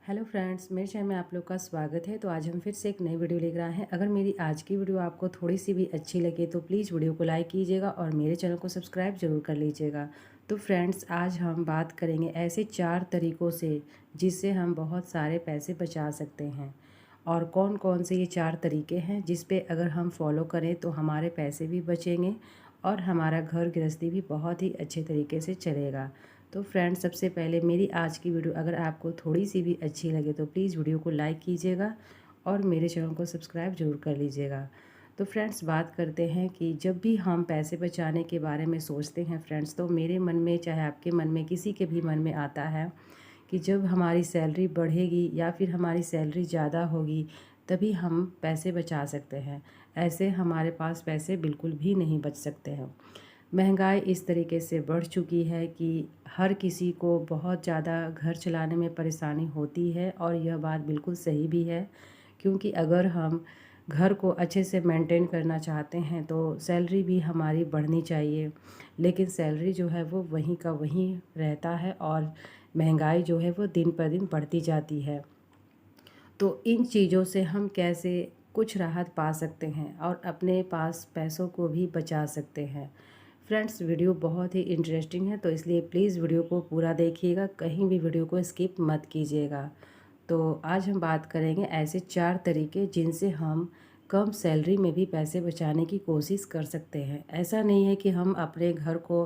Hello friends, मेरे channel में आप लोग का स्वागत है। तो आज हम फिर से एक नई वीडियो लेकर आए हैं। अगर मेरी आज की वीडियो आपको थोड़ी सी भी अच्छी लगे तो प्लीज़ वीडियो को लाइक कीजिएगा और मेरे चैनल को सब्सक्राइब जरूर कर लीजिएगा। तो फ्रेंड्स, आज हम बात करेंगे ऐसे 4 तरीक़ों से जिससे हम बहुत सारे पैसे बचा सकते हैं। और कौन कौन से ये 4 तरीके हैं जिस पे अगर हम फॉलो करें तो हमारे पैसे भी बचेंगे और हमारा घर गृहस्थी भी बहुत ही अच्छे तरीके से चलेगा। तो फ्रेंड्स, सबसे पहले मेरी आज की वीडियो अगर आपको थोड़ी सी भी अच्छी लगे तो प्लीज़ वीडियो को लाइक कीजिएगा और मेरे चैनल को सब्सक्राइब जरूर कर लीजिएगा। तो फ्रेंड्स, बात करते हैं कि जब भी हम पैसे बचाने के बारे में सोचते हैं फ्रेंड्स, तो मेरे मन में चाहे आपके मन में किसी के भी मन में आता है कि जब हमारी सैलरी बढ़ेगी या फिर हमारी सैलरी ज़्यादा होगी तभी हम पैसे बचा सकते हैं। ऐसे हमारे पास पैसे बिल्कुल भी नहीं बच सकते हैं। महंगाई इस तरीके से बढ़ चुकी है कि हर किसी को बहुत ज़्यादा घर चलाने में परेशानी होती है और यह बात बिल्कुल सही भी है, क्योंकि अगर हम घर को अच्छे से मेंटेन करना चाहते हैं तो सैलरी भी हमारी बढ़नी चाहिए। लेकिन सैलरी जो है वो वहीं का वहीं रहता है और महंगाई जो है वो दिन पर दिन बढ़ती जाती है। तो इन चीज़ों से हम कैसे कुछ राहत पा सकते हैं और अपने पास पैसों को भी बचा सकते हैं। फ्रेंड्स, वीडियो बहुत ही इंटरेस्टिंग है तो इसलिए प्लीज़ वीडियो को पूरा देखिएगा, कहीं भी वीडियो को स्किप मत कीजिएगा। तो आज हम बात करेंगे ऐसे 4 तरीके जिनसे हम कम सैलरी में भी पैसे बचाने की कोशिश कर सकते हैं। ऐसा नहीं है कि हम अपने घर को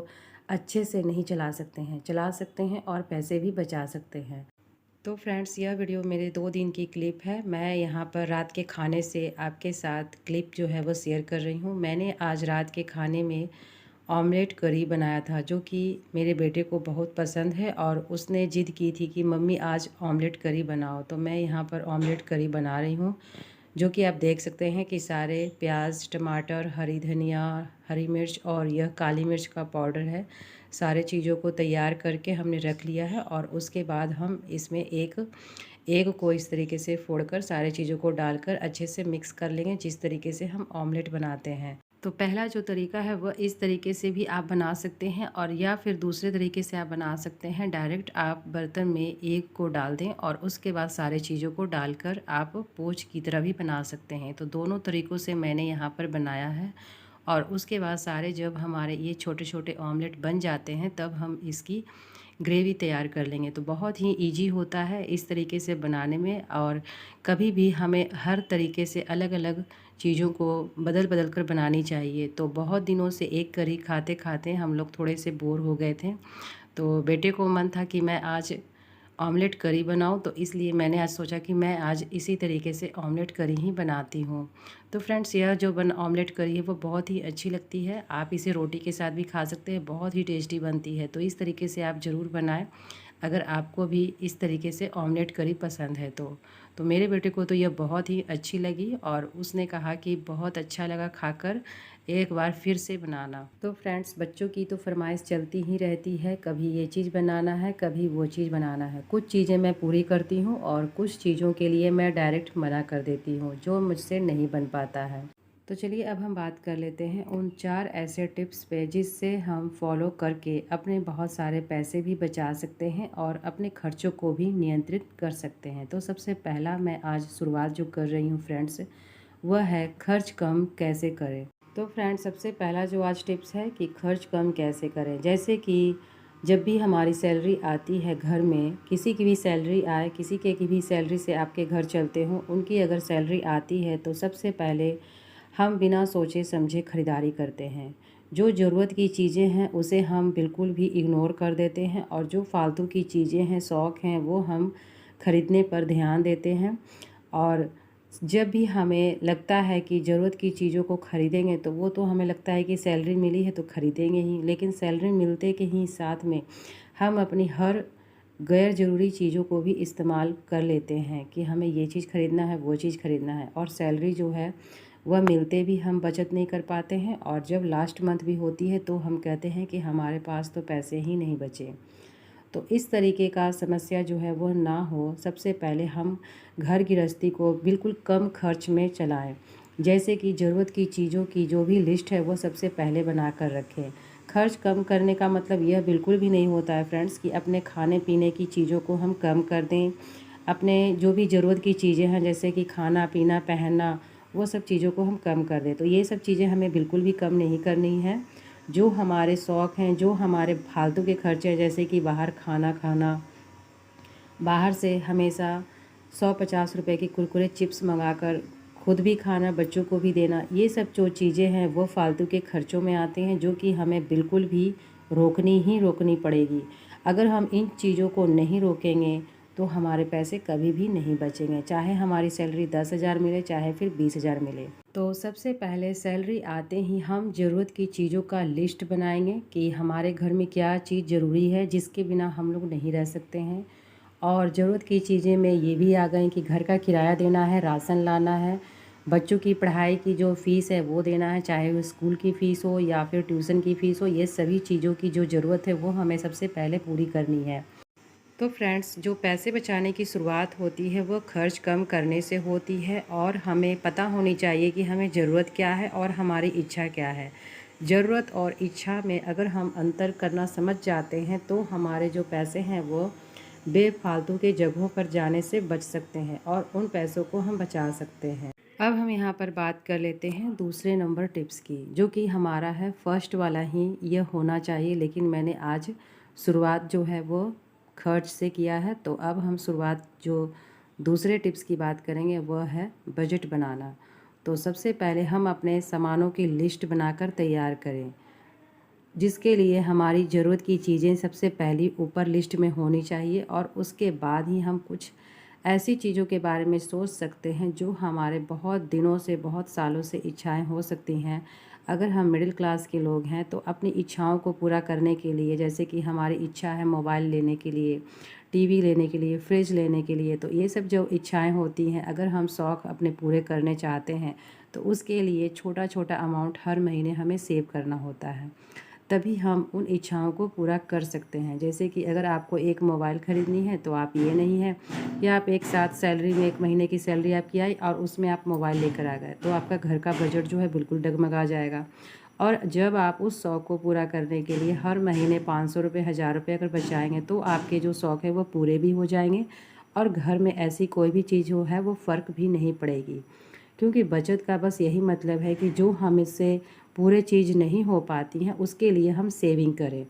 अच्छे से नहीं चला सकते हैं और पैसे भी बचा सकते हैं। तो फ्रेंड्स, यह वीडियो मेरे 2 दिन की क्लिप है। मैं यहाँ पर रात के खाने से आपके साथ क्लिप जो है वो शेयर कर रही हूँ। मैंने आज रात के खाने में ऑमलेट करी बनाया था, जो कि मेरे बेटे को बहुत पसंद है और उसने ज़िद की थी कि मम्मी आज ऑमलेट करी बनाओ। तो मैं यहाँ पर ऑमलेट करी बना रही हूँ, जो कि आप देख सकते हैं कि सारे प्याज, टमाटर, हरी धनिया, हरी मिर्च और यह काली मिर्च का पाउडर है। सारे चीज़ों को तैयार करके हमने रख लिया है और उसके बाद हम इसमें एक एग को इस तरीके से फोड़कर सारे चीज़ों को डालकर अच्छे से मिक्स कर लेंगे, जिस तरीके से हम ऑमलेट बनाते हैं। तो पहला जो तरीका है वह इस तरीके से भी आप बना सकते हैं और या फिर दूसरे तरीके से आप बना सकते हैं। डायरेक्ट आप बर्तन में एग को डाल दें और उसके बाद सारे चीज़ों को डालकर आप पोच की तरह भी बना सकते हैं। तो दोनों तरीक़ों से मैंने यहाँ पर बनाया है और उसके बाद सारे जब हमारे ये छोटे छोटे ऑमलेट बन जाते हैं तब हम इसकी ग्रेवी तैयार कर लेंगे। तो बहुत ही इजी होता है इस तरीके से बनाने में और कभी भी हमें हर तरीके से अलग अलग चीज़ों को बदल बदल कर बनानी चाहिए। तो बहुत दिनों से एक करी खाते खाते हम लोग थोड़े से बोर हो गए थे, तो बेटे को मन था कि मैं आज ऑमलेट करी बनाऊं, तो इसलिए मैंने आज सोचा कि मैं आज इसी तरीके से ऑमलेट करी ही बनाती हूं। तो फ्रेंड्स, यह जो ऑमलेट करी है वो बहुत ही अच्छी लगती है। आप इसे रोटी के साथ भी खा सकते हैं, बहुत ही टेस्टी बनती है। तो इस तरीके से आप ज़रूर बनाएं अगर आपको भी इस तरीके से ऑमलेट करी पसंद है तो मेरे बेटे को तो यह बहुत ही अच्छी लगी और उसने कहा कि बहुत अच्छा लगा खाकर, एक बार फिर से बनाना। तो फ्रेंड्स, बच्चों की तो फरमाइश चलती ही रहती है, कभी ये चीज़ बनाना है, कभी वो चीज़ बनाना है। कुछ चीज़ें मैं पूरी करती हूँ और कुछ चीज़ों के लिए मैं डायरेक्ट मना कर देती हूँ जो मुझसे नहीं बन पाता है। तो चलिए अब हम बात कर लेते हैं उन 4 ऐसे टिप्स पे जिससे हम फॉलो करके अपने बहुत सारे पैसे भी बचा सकते हैं और अपने खर्चों को भी नियंत्रित कर सकते हैं। तो सबसे पहला मैं आज शुरुआत जो कर रही हूँ फ्रेंड्स, वह है खर्च कम कैसे करें। तो फ्रेंड्स, सबसे पहला जो आज टिप्स है कि खर्च कम कैसे करें। जैसे कि जब भी हमारी सैलरी आती है घर में, किसी की भी सैलरी आए, किसी के की भी सैलरी से आपके घर चलते हों, उनकी अगर सैलरी आती है तो सबसे पहले हम बिना सोचे समझे ख़रीदारी करते हैं। जो ज़रूरत की चीज़ें हैं उसे हम बिल्कुल भी इग्नोर कर देते हैं और जो फालतू की चीज़ें हैं, शौक़ हैं, वो हम ख़रीदने पर ध्यान देते हैं। और जब भी हमें लगता है कि ज़रूरत की चीज़ों को ख़रीदेंगे तो वो तो हमें लगता है कि सैलरी मिली है तो ख़रीदेंगे ही, लेकिन सैलरी मिलते के ही साथ में हम अपनी हर गैर ज़रूरी चीज़ों को भी इस्तेमाल कर लेते हैं कि हमें ये चीज़ ख़रीदना है, वो चीज़ ख़रीदना है। और सैलरी जो है वह मिलते भी हम बचत नहीं कर पाते हैं और जब लास्ट मंथ भी होती है तो हम कहते हैं कि हमारे पास तो पैसे ही नहीं बचे। तो इस तरीके का समस्या जो है वो ना हो, सबसे पहले हम घर गृहस्थी को बिल्कुल कम खर्च में चलाएं। जैसे कि ज़रूरत की चीज़ों की जो भी लिस्ट है वो सबसे पहले बना कर रखें। खर्च कम करने का मतलब यह बिल्कुल भी नहीं होता है फ्रेंड्स कि अपने खाने पीने की चीज़ों को हम कम कर दें, अपने जो भी ज़रूरत की चीज़ें हैं जैसे कि खाना पीना पहनना, वो सब चीज़ों को हम कम कर दें। तो ये सब चीज़ें हमें बिल्कुल भी कम नहीं करनी है। जो हमारे शौक़ हैं, जो हमारे फालतू के खर्चे हैं जैसे कि बाहर खाना खाना, बाहर से हमेशा 100-50 रुपए के कुरकुरे चिप्स मंगाकर खुद भी खाना, बच्चों को भी देना, ये सब जो चीज़ें हैं वो फालतू के खर्चों में आते हैं, जो कि हमें बिल्कुल भी रोकनी ही रोकनी पड़ेगी। अगर हम इन चीज़ों को नहीं रोकेंगे तो हमारे पैसे कभी भी नहीं बचेंगे, चाहे हमारी सैलरी 10,000 मिले चाहे फिर 20,000 मिले। तो सबसे पहले सैलरी आते ही हम ज़रूरत की चीज़ों का लिस्ट बनाएंगे कि हमारे घर में क्या चीज़ ज़रूरी है जिसके बिना हम लोग नहीं रह सकते हैं। और ज़रूरत की चीज़ें में ये भी आ गई कि घर का किराया देना है, राशन लाना है, बच्चों की पढ़ाई की जो फ़ीस है वो देना है, चाहे वो स्कूल की फ़ीस हो या फिर ट्यूशन की फ़ीस हो। ये सभी चीज़ों की जो ज़रूरत है वो हमें सबसे पहले पूरी करनी है। तो फ्रेंड्स, जो पैसे बचाने की शुरुआत होती है वो खर्च कम करने से होती है, और हमें पता होनी चाहिए कि हमें ज़रूरत क्या है और हमारी इच्छा क्या है। ज़रूरत और इच्छा में अगर हम अंतर करना समझ जाते हैं तो हमारे जो पैसे हैं वो बेफालतू के जगहों पर जाने से बच सकते हैं और उन पैसों को हम बचा सकते हैं। अब हम यहाँ पर बात कर लेते हैं दूसरे नंबर टिप्स की, जो कि हमारा है फर्स्ट वाला ही यह होना चाहिए, लेकिन मैंने आज शुरुआत जो है वो खर्च से किया है। तो अब हम शुरुआत जो दूसरे टिप्स की बात करेंगे वह है बजट बनाना। तो सबसे पहले हम अपने सामानों की लिस्ट बनाकर तैयार करें, जिसके लिए हमारी ज़रूरत की चीज़ें सबसे पहली ऊपर लिस्ट में होनी चाहिए, और उसके बाद ही हम कुछ ऐसी चीज़ों के बारे में सोच सकते हैं जो हमारे बहुत दिनों से, बहुत सालों से इच्छाएं हो सकती हैं। अगर हम मिडिल क्लास के लोग हैं तो अपनी इच्छाओं को पूरा करने के लिए, जैसे कि हमारी इच्छा है मोबाइल लेने के लिए, टीवी लेने के लिए, फ्रिज लेने के लिए, तो ये सब जो इच्छाएं होती हैं, अगर हम शौक़ अपने पूरे करने चाहते हैं तो उसके लिए छोटा छोटा अमाउंट हर महीने हमें सेव करना होता है, तभी हम उन इच्छाओं को पूरा कर सकते हैं। जैसे कि अगर आपको एक मोबाइल ख़रीदनी है तो आप ये नहीं है कि आप एक साथ सैलरी में, एक महीने की सैलरी आपकी आई और उसमें आप मोबाइल लेकर आ गए, तो आपका घर का बजट जो है बिल्कुल डगमगा जाएगा। और जब आप उस शौक़ को पूरा करने के लिए हर महीने 500 रुपये, 1000 रुपये अगर बचाएँगे तो आपके जो शौक़ है वो पूरे भी हो जाएंगे, और घर में ऐसी कोई भी चीज़ जो है वो फ़र्क भी नहीं पड़ेगी। क्योंकि बचत का बस यही मतलब है कि जो हम इससे पूरे चीज़ नहीं हो पाती हैं उसके लिए हम सेविंग करें।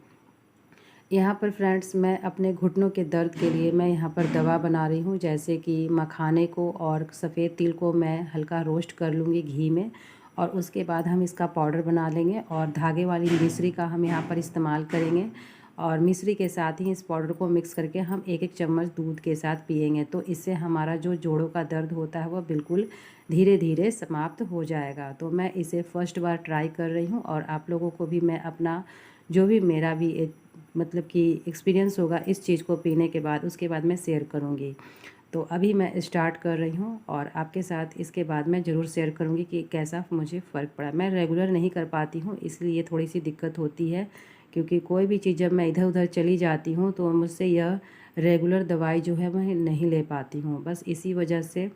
यहाँ पर फ्रेंड्स, मैं अपने घुटनों के दर्द के लिए मैं यहाँ पर दवा बना रही हूँ, जैसे कि मखाने को और सफ़ेद तिल को मैं हल्का रोस्ट कर लूँगी घी में, और उसके बाद हम इसका पाउडर बना लेंगे, और धागे वाली मिश्री का हम यहाँ पर इस्तेमाल करेंगे, और मिश्री के साथ ही इस पाउडर को मिक्स करके हम 1-1 चम्मच दूध के साथ पिएंगे। तो इससे हमारा जो जोड़ों का दर्द होता है वह बिल्कुल धीरे धीरे समाप्त हो जाएगा। तो मैं इसे फर्स्ट बार ट्राई कर रही हूँ, और आप लोगों को भी मैं अपना जो भी मेरा भी एक मतलब कि एक्सपीरियंस होगा इस चीज़ को पीने के बाद, उसके बाद मैं शेयर करूँगी। तो अभी मैं स्टार्ट कर रही हूँ, और आपके साथ इसके बाद मैं ज़रूर शेयर करूँगी कि कैसा मुझे फ़र्क पड़ा। मैं रेगुलर नहीं कर पाती हूँ, इसलिए थोड़ी सी दिक्कत होती है, क्योंकि कोई भी चीज़ जब मैं इधर उधर चली जाती हूँ तो मुझसे यह रेगुलर दवाई जो है मैं नहीं ले पाती हूँ। बस इसी वजह से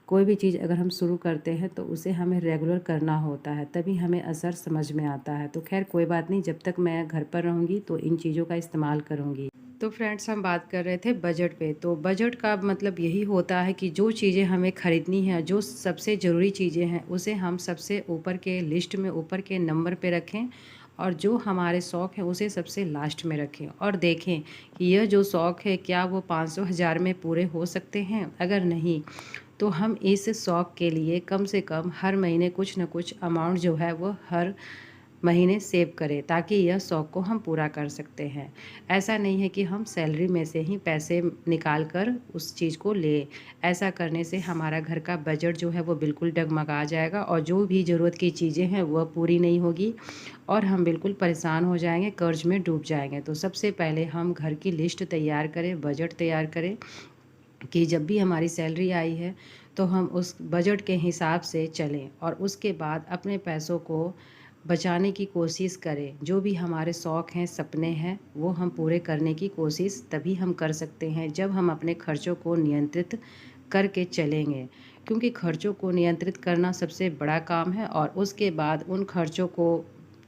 कोई भी चीज़ अगर हम शुरू करते हैं तो उसे हमें रेगुलर करना होता है, तभी हमें असर समझ में आता है। तो खैर कोई बात नहीं, जब तक मैं घर पर रहूँगी तो इन चीज़ों का इस्तेमाल करूँगी। तो फ्रेंड्स, हम बात कर रहे थे बजट पे। तो बजट का मतलब यही होता है कि जो चीज़ें हमें ख़रीदनी है, जो सबसे ज़रूरी चीज़ें हैं, उसे हम सबसे ऊपर के लिस्ट में, ऊपर के नंबर पे रखें, और जो हमारे शौक़ है उसे सबसे लास्ट में रखें, और देखें कि यह जो शौक़ है क्या वो 500, 1000 में पूरे हो सकते हैं। अगर नहीं तो हम इस शौक़ के लिए कम से कम हर महीने कुछ न कुछ अमाउंट जो है वो हर महीने सेव करें, ताकि यह शौक़ को हम पूरा कर सकते हैं। ऐसा नहीं है कि हम सैलरी में से ही पैसे निकाल कर उस चीज़ को लें। ऐसा करने से हमारा घर का बजट जो है वो बिल्कुल डगमगा जाएगा, और जो भी ज़रूरत की चीज़ें हैं वह पूरी नहीं होगी, और हम बिल्कुल परेशान हो जाएंगे, कर्ज में डूब जाएंगे। तो सबसे पहले हम घर की लिस्ट तैयार करें, बजट तैयार करें, कि जब भी हमारी सैलरी आई है तो हम उस बजट के हिसाब से चलें, और उसके बाद अपने पैसों को बचाने की कोशिश करें। जो भी हमारे शौक़ हैं, सपने हैं, वो हम पूरे करने की कोशिश तभी हम कर सकते हैं जब हम अपने खर्चों को नियंत्रित करके चलेंगे, क्योंकि खर्चों को नियंत्रित करना सबसे बड़ा काम है। और उसके बाद उन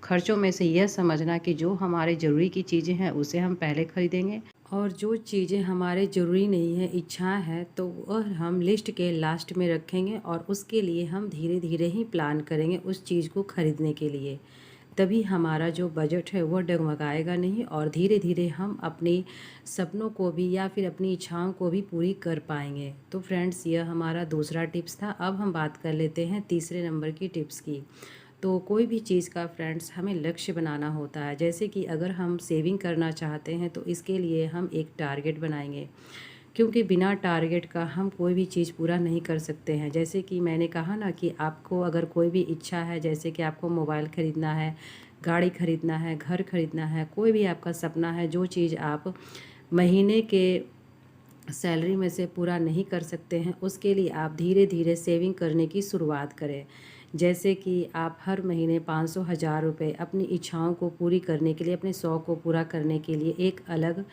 खर्चों में से यह समझना कि जो हमारे ज़रूरी की चीज़ें हैं उसे हम पहले खरीदेंगे, और जो चीज़ें हमारे ज़रूरी नहीं है, इच्छाएं हैं, तो वह हम लिस्ट के लास्ट में रखेंगे और उसके लिए हम धीरे धीरे ही प्लान करेंगे उस चीज़ को ख़रीदने के लिए। तभी हमारा जो बजट है वो डगमगाएगा नहीं और धीरे धीरे हम अपनी सपनों को भी या फिर अपनी इच्छाओं को भी पूरी कर पाएंगे। तो फ्रेंड्स, यह हमारा दूसरा टिप्स था। अब हम बात कर लेते हैं तीसरे नंबर की टिप्स की। तो कोई भी चीज़ का फ्रेंड्स हमें लक्ष्य बनाना होता है। जैसे कि अगर हम सेविंग करना चाहते हैं तो इसके लिए हम एक टारगेट बनाएंगे, क्योंकि बिना टारगेट का हम कोई भी चीज़ पूरा नहीं कर सकते हैं। जैसे कि मैंने कहा ना कि आपको अगर कोई भी इच्छा है, जैसे कि आपको मोबाइल ख़रीदना है, गाड़ी ख़रीदना है, घर ख़रीदना है, कोई भी आपका सपना है, जो चीज़ आप महीने के सैलरी में से पूरा नहीं कर सकते हैं, उसके लिए आप धीरे धीरे सेविंग करने की शुरुआत करें। जैसे कि आप हर महीने 500 हज़ार रुपये अपनी इच्छाओं को पूरी करने के लिए, अपने शौक़ को पूरा करने के लिए एक अलग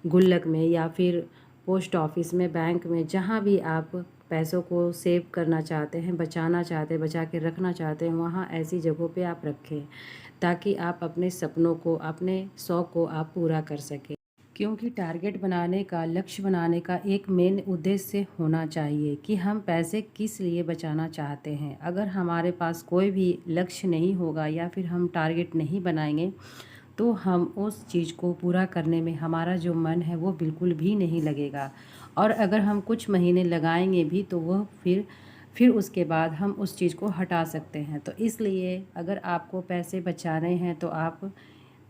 गुल्लक में या फिर पोस्ट ऑफिस में, बैंक में, जहाँ भी आप पैसों को सेव करना चाहते हैं, बचाना चाहते हैं, बचा के रखना चाहते हैं, वहाँ ऐसी जगहों पे आप रखें, ताकि आप अपने सपनों को, अपने शौक़ को आप पूरा कर सकें। क्योंकि टारगेट बनाने का, लक्ष्य बनाने का एक मेन उद्देश्य होना चाहिए कि हम पैसे किस लिए बचाना चाहते हैं। अगर हमारे पास कोई भी लक्ष्य नहीं होगा या फिर हम टारगेट नहीं बनाएंगे, तो हम उस चीज़ को पूरा करने में हमारा जो मन है वो बिल्कुल भी नहीं लगेगा। और अगर हम कुछ महीने लगाएंगे भी तो वह फिर उसके बाद हम उस चीज़ को हटा सकते हैं। तो इसलिए अगर आपको पैसे बचाने हैं तो आप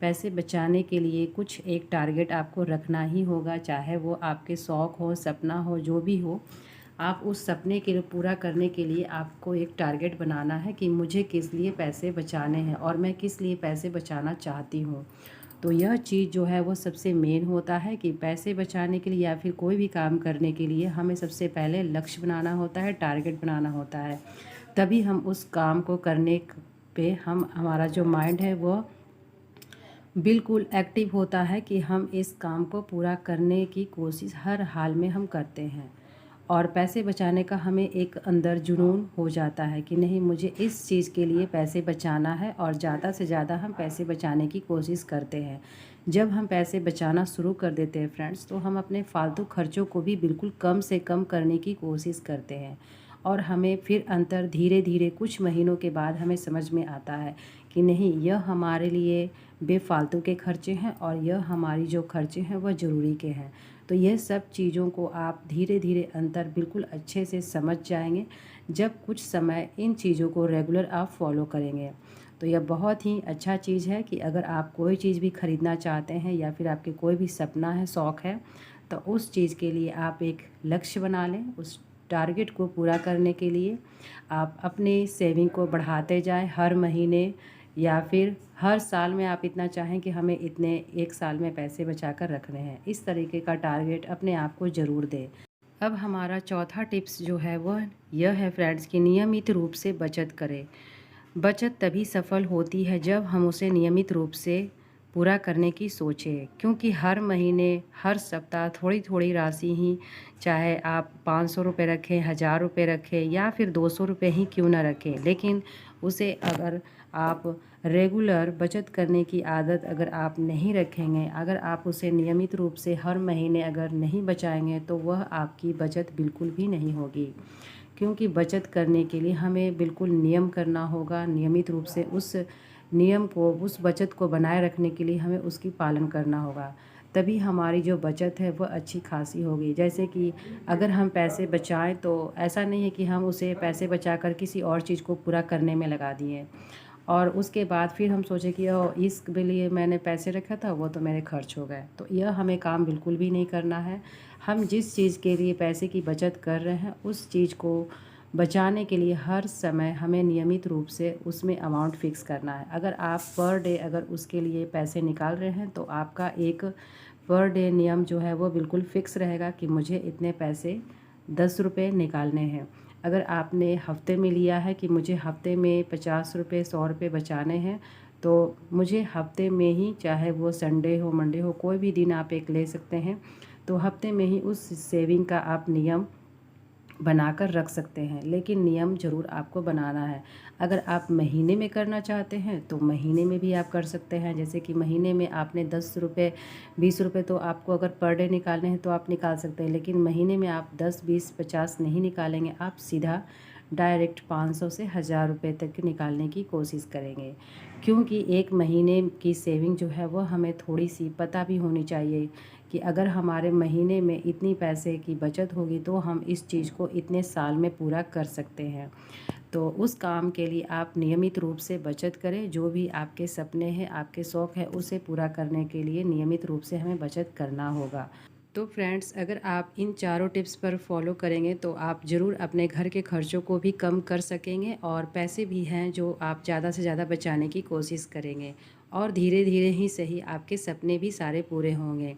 पैसे बचाने के लिए कुछ एक टारगेट आपको रखना ही होगा, चाहे वो आपके शौक़ हो, सपना हो, जो भी हो। आप उस सपने के लिए पूरा करने के लिए आपको एक टारगेट बनाना है कि मुझे किस लिए पैसे बचाने हैं और मैं किस लिए पैसे बचाना चाहती हूँ। तो यह चीज़ जो है वो सबसे मेन होता है कि पैसे बचाने के लिए या फिर कोई भी काम करने के लिए हमें सबसे पहले लक्ष्य बनाना होता है, टारगेट बनाना होता है। तभी हम उस काम को करने पे हमारा जो माइंड है वो बिल्कुल एक्टिव होता है कि हम इस काम को पूरा करने की कोशिश हर हाल में हम करते हैं। और पैसे बचाने का हमें एक अंदर जुनून हो जाता है कि नहीं, मुझे इस चीज़ के लिए पैसे बचाना है और ज़्यादा से ज़्यादा हम पैसे बचाने की कोशिश करते हैं। जब हम पैसे बचाना शुरू कर देते हैं फ्रेंड्स, तो हम अपने फालतू खर्चों को भी बिल्कुल कम से कम करने की कोशिश करते हैं। और हमें फिर अंतर धीरे धीरे कुछ महीनों के बाद हमें समझ में आता है कि नहीं, यह हमारे लिए बेफालतू के खर्चे हैं और यह हमारी जो खर्चे हैं वह ज़रूरी के हैं। तो यह सब चीज़ों को आप धीरे धीरे अंतर बिल्कुल अच्छे से समझ जाएंगे जब कुछ समय इन चीज़ों को रेगुलर आप फॉलो करेंगे। तो यह बहुत ही अच्छा चीज़ है कि अगर आप कोई चीज़ भी ख़रीदना चाहते हैं या फिर आपके कोई भी सपना है, शौक़ है, तो उस चीज़ के लिए आप एक लक्ष्य बना लें। उस टारगेट को पूरा करने के लिए आप अपनी सेविंग को बढ़ाते जाएं। हर महीने या फिर हर साल में आप इतना चाहें कि हमें इतने एक साल में पैसे बचाकर रखने हैं, इस तरीके का टारगेट अपने आप को ज़रूर दें। अब हमारा चौथा टिप्स जो है वह यह है फ्रेंड्स कि नियमित रूप से बचत करें। बचत तभी सफल होती है जब हम उसे नियमित रूप से पूरा करने की सोचें, क्योंकि हर महीने, हर सप्ताह थोड़ी थोड़ी राशि ही, चाहे आप 500 रुपये रखें, 1000 रुपये रखें या फिर 200 रुपये ही क्यों ना रखें, लेकिन उसे अगर आप रेगुलर बचत करने की आदत अगर आप नहीं रखेंगे, अगर आप उसे नियमित रूप से हर महीने अगर नहीं बचाएंगे, तो वह आपकी बचत बिल्कुल भी नहीं होगी। क्योंकि बचत करने के लिए हमें बिल्कुल नियम करना होगा। नियमित रूप से उस नियम को, उस बचत को बनाए रखने के लिए हमें उसकी पालन करना होगा। तभी हमारी जो बचत है वह अच्छी खासी होगी। जैसे कि अगर हम पैसे बचाएं तो ऐसा नहीं है कि हम उसे पैसे बचाकर किसी और चीज़ को पूरा करने में लगा दिए और उसके बाद फिर हम सोचें कि इसके लिए मैंने पैसे रखा था, वो तो मेरे खर्च हो गए। तो यह हमें काम बिल्कुल भी नहीं करना है। हम जिस चीज़ के लिए पैसे की बचत कर रहे हैं, उस चीज़ को बचाने के लिए हर समय हमें नियमित रूप से उसमें अमाउंट फ़िक्स करना है। अगर आप पर डे अगर उसके लिए पैसे निकाल रहे हैं, तो आपका एक पर डे नियम जो है वो बिल्कुल फ़िक्स रहेगा कि मुझे इतने पैसे 10 रुपये निकालने हैं। अगर आपने हफ्ते में लिया है कि मुझे हफ्ते में 50 रुपये, 100 रुपये बचाने हैं, तो मुझे हफ्ते में ही, चाहे वो संडे हो, मंडे हो, कोई भी दिन आप एक ले सकते हैं, तो हफ्ते में ही उस सेविंग का आप नियम बनाकर रख सकते हैं, लेकिन नियम ज़रूर आपको बनाना है। अगर आप महीने में करना चाहते हैं तो महीने में भी आप कर सकते हैं। जैसे कि महीने में आपने 10 रुपये 20 रुपये तो आपको अगर पर डे निकालने हैं तो आप निकाल सकते हैं, लेकिन महीने में आप 10 20 50 नहीं निकालेंगे, आप सीधा डायरेक्ट 500 से 1000 रुपये तक निकालने की कोशिश करेंगे। क्योंकि एक महीने की सेविंग जो है वो हमें थोड़ी सी पता भी होनी चाहिए कि अगर हमारे महीने में इतनी पैसे की बचत होगी तो हम इस चीज़ को इतने साल में पूरा कर सकते हैं। तो उस काम के लिए आप नियमित रूप से बचत करें। जो भी आपके सपने हैं, आपके शौक़ हैं, उसे पूरा करने के लिए नियमित रूप से हमें बचत करना होगा। तो फ्रेंड्स, अगर आप इन चारों टिप्स पर फॉलो करेंगे तो आप ज़रूर अपने घर के खर्चों को भी कम कर सकेंगे और पैसे भी हैं जो आप ज़्यादा से ज़्यादा बचाने की कोशिश करेंगे और धीरे धीरे ही सही आपके सपने भी सारे पूरे होंगे।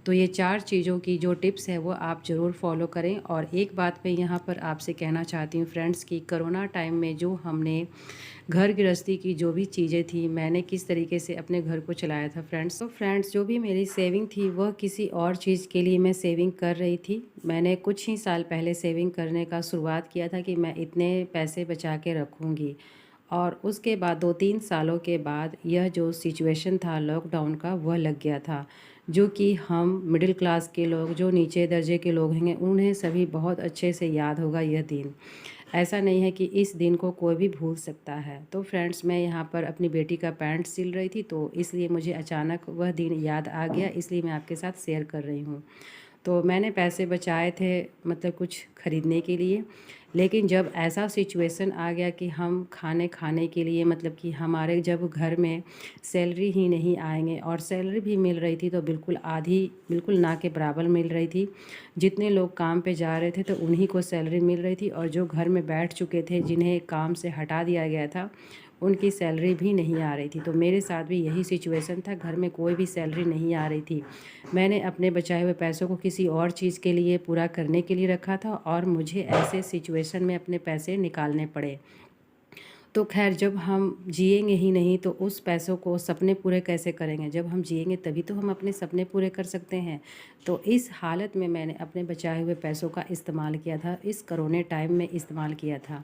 तो ये 4 चीज़ों की जो टिप्स है वो आप ज़रूर फॉलो करें। और एक बात मैं यहाँ पर आपसे कहना चाहती हूँ फ्रेंड्स कि कोरोना टाइम में जो हमने घर गृहस्थी की जो भी चीज़ें थी, मैंने किस तरीके से अपने घर को चलाया था फ्रेंड्स। तो फ्रेंड्स, जो भी मेरी सेविंग थी वह किसी और चीज़ के लिए मैं सेविंग कर रही थी। मैंने कुछ ही साल पहले सेविंग करने का शुरुआत किया था कि मैं इतने पैसे बचा के रखूँगी, और उसके बाद 2-3 सालों के बाद यह जो सिचुएशन था लॉकडाउन का वह लग गया था, जो कि हम मिडिल क्लास के लोग, जो नीचे दर्जे के लोग हैं, उन्हें सभी बहुत अच्छे से याद होगा यह दिन। ऐसा नहीं है कि इस दिन को कोई भी भूल सकता है। तो फ्रेंड्स, मैं यहाँ पर अपनी बेटी का पैंट सिल रही थी, तो इसलिए मुझे अचानक वह दिन याद आ गया, इसलिए मैं आपके साथ शेयर कर रही हूँ। तो मैंने पैसे बचाए थे मतलब कुछ ख़रीदने के लिए, लेकिन जब ऐसा सिचुएशन आ गया कि हम खाने के लिए मतलब कि हमारे जब घर में सैलरी ही नहीं आएंगे, और सैलरी भी मिल रही थी तो बिल्कुल आधी, बिल्कुल ना के बराबर मिल रही थी। जितने लोग काम पे जा रहे थे तो उन्हीं को सैलरी मिल रही थी, और जो घर में बैठ चुके थे, जिन्हें काम से हटा दिया गया था, उनकी सैलरी भी नहीं आ रही थी। तो मेरे साथ भी यही सिचुएशन था, घर में कोई भी सैलरी नहीं आ रही थी। मैंने अपने बचाए हुए पैसों को किसी और चीज़ के लिए पूरा करने के लिए रखा था, और मुझे ऐसे सिचुएशन में अपने पैसे निकालने पड़े। तो खैर, जब हम जिएंगे ही नहीं तो उस पैसों को सपने पूरे कैसे करेंगे? जब हम जिएंगे तभी तो हम अपने सपने पूरे कर सकते हैं। तो इस हालत में मैंने अपने बचाए हुए पैसों का इस्तेमाल किया था, इस कोरोना टाइम में इस्तेमाल किया था,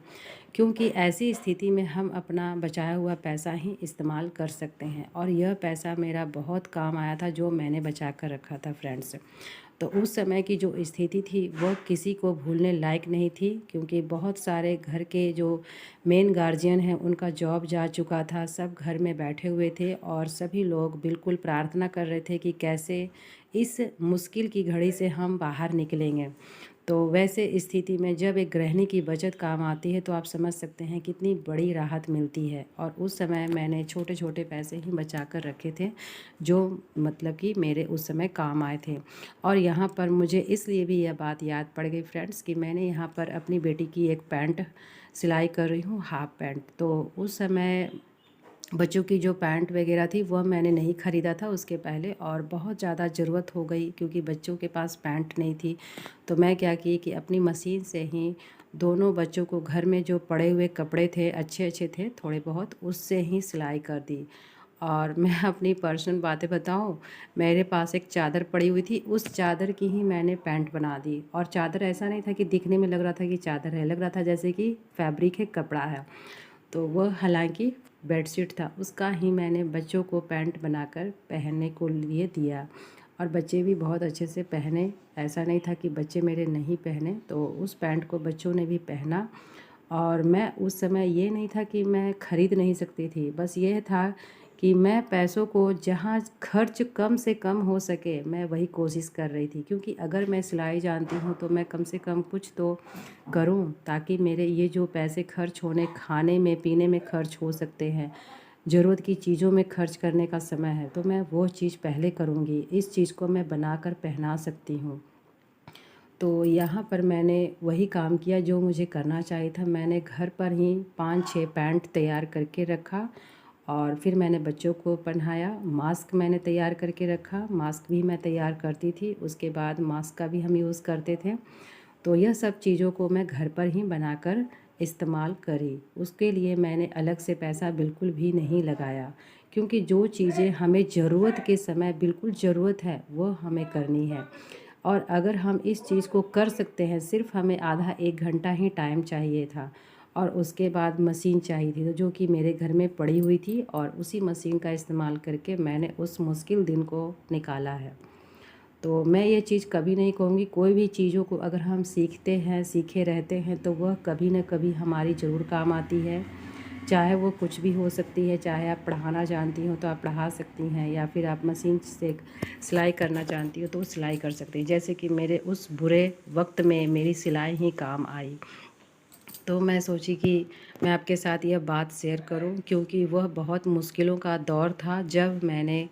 क्योंकि ऐसी स्थिति में हम अपना बचाया हुआ पैसा ही इस्तेमाल कर सकते हैं। और यह पैसा मेरा बहुत काम आया था जो मैंने बचा कर रखा था फ्रेंड्स। तो उस समय की जो स्थिति थी वह किसी को भूलने लायक नहीं थी, क्योंकि बहुत सारे घर के जो मेन गार्जियन हैं उनका जॉब जा चुका था, सब घर में बैठे हुए थे, और सभी लोग बिल्कुल प्रार्थना कर रहे थे कि कैसे इस मुश्किल की घड़ी से हम बाहर निकलेंगे। तो वैसे स्थिति में जब एक गृहिणी की बचत काम आती है तो आप समझ सकते हैं कितनी बड़ी राहत मिलती है। और उस समय मैंने छोटे छोटे पैसे ही बचा कर रखे थे, जो मतलब कि मेरे उस समय काम आए थे। और यहाँ पर मुझे इसलिए भी यह बात याद पड़ गई फ्रेंड्स कि मैंने यहाँ पर अपनी बेटी की एक पैंट सिलाई कर रही हूँ, हाफ पैंट। तो उस समय बच्चों की जो पैंट वगैरह थी वह मैंने नहीं ख़रीदा था उसके पहले, और बहुत ज़्यादा ज़रूरत हो गई क्योंकि बच्चों के पास पैंट नहीं थी। तो मैं क्या की कि अपनी मशीन से ही दोनों बच्चों को घर में जो पड़े हुए कपड़े थे, अच्छे अच्छे थे थोड़े बहुत, उससे ही सिलाई कर दी। और मैं अपनी पर्सनल बातें बताऊं, मेरे पास एक चादर पड़ी हुई थी, उस चादर की ही मैंने पैंट बना दी। और चादर ऐसा नहीं था कि दिखने में लग रहा था कि चादर है, लग रहा था जैसे कि फैब्रिक है, कपड़ा है। तो वह हालांकि बेडशीट था, उसका ही मैंने बच्चों को पैंट बनाकर पहनने को लिए दिया, और बच्चे भी बहुत अच्छे से पहने। ऐसा नहीं था कि बच्चे मेरे नहीं पहने, तो उस पैंट को बच्चों ने भी पहना। और मैं उस समय ये नहीं था कि मैं ख़रीद नहीं सकती थी, बस ये था कि मैं पैसों को जहाँ खर्च कम से कम हो सके मैं वही कोशिश कर रही थी, क्योंकि अगर मैं सिलाई जानती हूँ तो मैं कम से कम कुछ तो करूँ, ताकि मेरे ये जो पैसे खर्च होने, खाने में पीने में खर्च हो सकते हैं, ज़रूरत की चीज़ों में खर्च करने का समय है, तो मैं वो चीज़ पहले करूँगी। इस चीज़ को मैं बनाकर पहना सकती हूँ। तो यहाँ पर मैंने वही काम किया जो मुझे करना चाहिए था। मैंने घर पर ही 5-6 पैंट तैयार करके रखा, और फिर मैंने बच्चों को पहनाया। मास्क मैंने तैयार करके रखा, मास्क भी मैं तैयार करती थी, उसके बाद मास्क का भी हम यूज़ करते थे। तो यह सब चीज़ों को मैं घर पर ही बनाकर इस्तेमाल करी। उसके लिए मैंने अलग से पैसा बिल्कुल भी नहीं लगाया, क्योंकि जो चीज़ें हमें ज़रूरत के समय बिल्कुल ज़रूरत है वो हमें करनी है। और अगर हम इस चीज़ को कर सकते हैं, सिर्फ हमें आधा 1 घंटा ही टाइम चाहिए था और उसके बाद मशीन चाहिए थी, तो जो कि मेरे घर में पड़ी हुई थी, और उसी मशीन का इस्तेमाल करके मैंने उस मुश्किल दिन को निकाला है। तो मैं ये चीज़ कभी नहीं कहूँगी, कोई भी चीज़ों को अगर हम सीखते हैं, सीखे रहते हैं, तो वह कभी न कभी हमारी ज़रूर काम आती है। चाहे वो कुछ भी हो सकती है, चाहे आप पढ़ाना जानती हो तो आप पढ़ा सकती हैं, या फिर आप मशीन से सिलाई करना जानती हो तो वो सिलाई कर सकती हैं। जैसे कि मेरे उस बुरे वक्त में मेरी सिलाई ही काम आई। तो मैं सोची कि मैं आपके साथ यह बात शेयर करूं, क्योंकि वह बहुत मुश्किलों का दौर था जब मैंने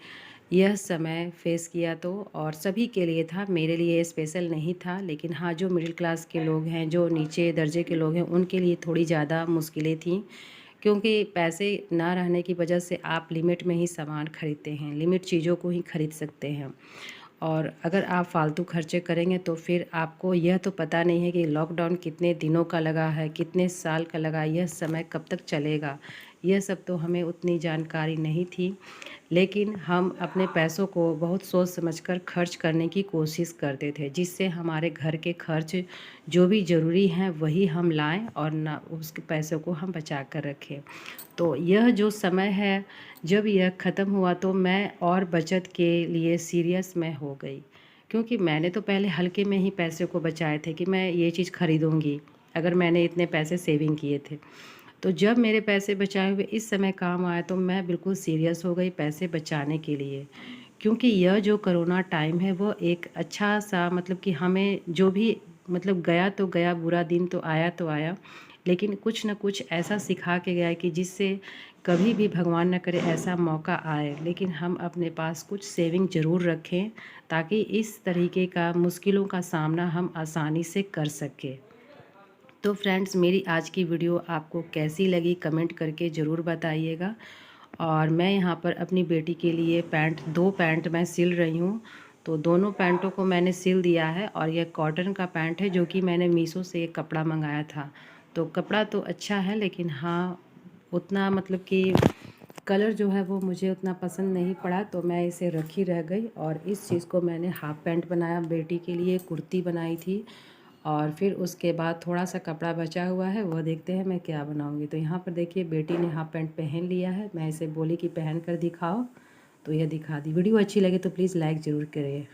यह समय फेस किया। तो और सभी के लिए था, मेरे लिए स्पेशल नहीं था, लेकिन हाँ, जो मिडिल क्लास के लोग हैं, जो नीचे दर्जे के लोग हैं, उनके लिए थोड़ी ज़्यादा मुश्किलें थीं, क्योंकि पैसे ना रहने की वजह से आप लिमिट में ही सामान खरीदते हैं, लिमिट चीज़ों को ही खरीद सकते हैं। और अगर आप फालतू खर्चे करेंगे तो फिर आपको यह तो पता नहीं है कि लॉकडाउन कितने दिनों का लगा है, कितने साल का लगा, यह समय कब तक चलेगा, यह सब तो हमें उतनी जानकारी नहीं थी। लेकिन हम अपने पैसों को बहुत सोच समझकर खर्च करने की कोशिश करते थे, जिससे हमारे घर के खर्च जो भी ज़रूरी हैं वही हम लाएं और ना उसके पैसों को हम बचा कर रखें। तो यह जो समय है, जब यह ख़त्म हुआ तो मैं और बचत के लिए सीरियस मैं हो गई, क्योंकि मैंने तो पहले हल्के में ही पैसे को बचाए थे कि मैं ये चीज़ ख़रीदूँगी, अगर मैंने इतने पैसे सेविंग किए थे। तो जब मेरे पैसे बचाए हुए इस समय काम आए तो मैं बिल्कुल सीरियस हो गई पैसे बचाने के लिए, क्योंकि यह जो कोरोना टाइम है वो एक अच्छा सा, मतलब कि हमें जो भी, मतलब गया तो गया, बुरा दिन तो आया, लेकिन कुछ न कुछ ऐसा सिखा के गया कि जिससे कभी भी भगवान न करे ऐसा मौका आए, लेकिन हम अपने पास कुछ सेविंग ज़रूर रखें, ताकि इस तरीके का मुश्किलों का सामना हम आसानी से कर सकें। तो फ्रेंड्स, मेरी आज की वीडियो आपको कैसी लगी कमेंट करके ज़रूर बताइएगा। और मैं यहाँ पर अपनी बेटी के लिए दो पैंट मैं सिल रही हूँ। तो दोनों पैंटों को मैंने सिल दिया है, और यह कॉटन का पैंट है जो कि मैंने मीशो से एक कपड़ा मंगाया था। तो कपड़ा तो अच्छा है, लेकिन हाँ, उतना मतलब कि कलर जो है वो मुझे उतना पसंद नहीं पड़ा, तो मैं इसे रखी रह गई। और इस चीज़ को मैंने हाफ़ पैंट बनाया, बेटी के लिए कुर्ती बनाई थी, और फिर उसके बाद थोड़ा सा कपड़ा बचा हुआ है, वो देखते हैं मैं क्या बनाऊंगी। तो यहाँ पर देखिए, बेटी ने हाफ पैंट पहन लिया है, मैं इसे बोली कि पहन कर दिखाओ, तो यह दिखा दी। वीडियो अच्छी लगे तो प्लीज़ लाइक ज़रूर करिए।